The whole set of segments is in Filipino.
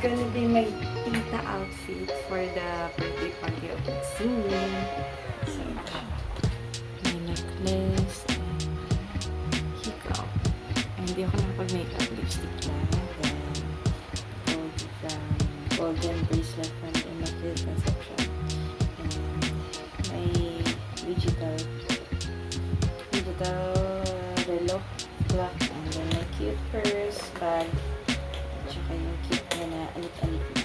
gonna be my tita outfit for the birthday party of the singing. So, may necklace and hikaw. And hindi ako nakapag-makeup, lipstick lang. Then, gold from golden bracelet from Immaculate Conception. And may digital relo, clock, and then my cute purse, bag, at saka yung cute na alit-alit na.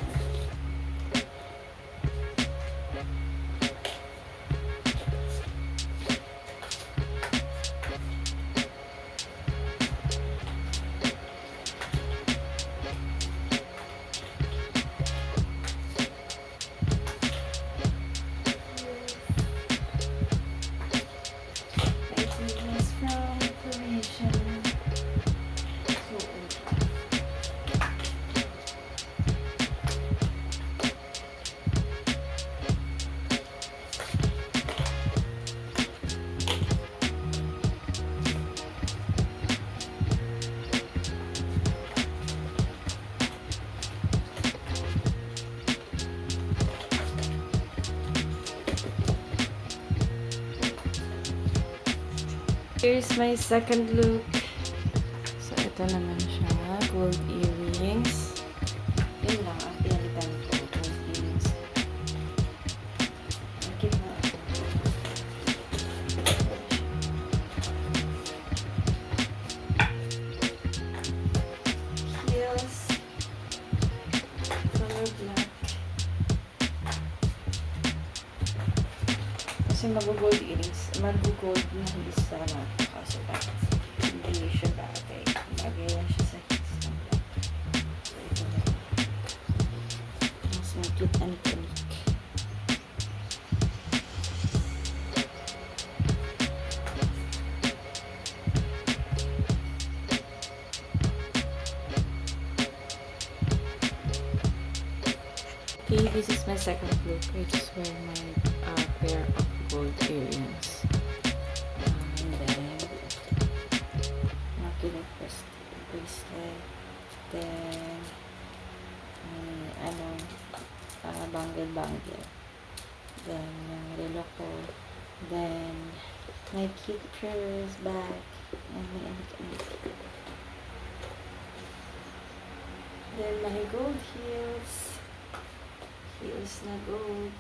Here's my second look. So, ito naman siya. Gold earrings. Yun lang ang pinalitan ko. Gold earrings. Ang cute na ako. Heels. Color black. Kasi mag-gold earrings. Mag-gold na hindi sa kaso ba? Hindi siya bagay. Bagay lang siya sa kiss ng black. So, ito na. Mas cute and unique. Okay, this is my second look. I just wear my pair of gold earrings. And then, makinig bracelet. Then, bangle. Then, yung relo ko. Then, my cute purse bag. And my anik-anik. Then, my gold heels. Heels na gold.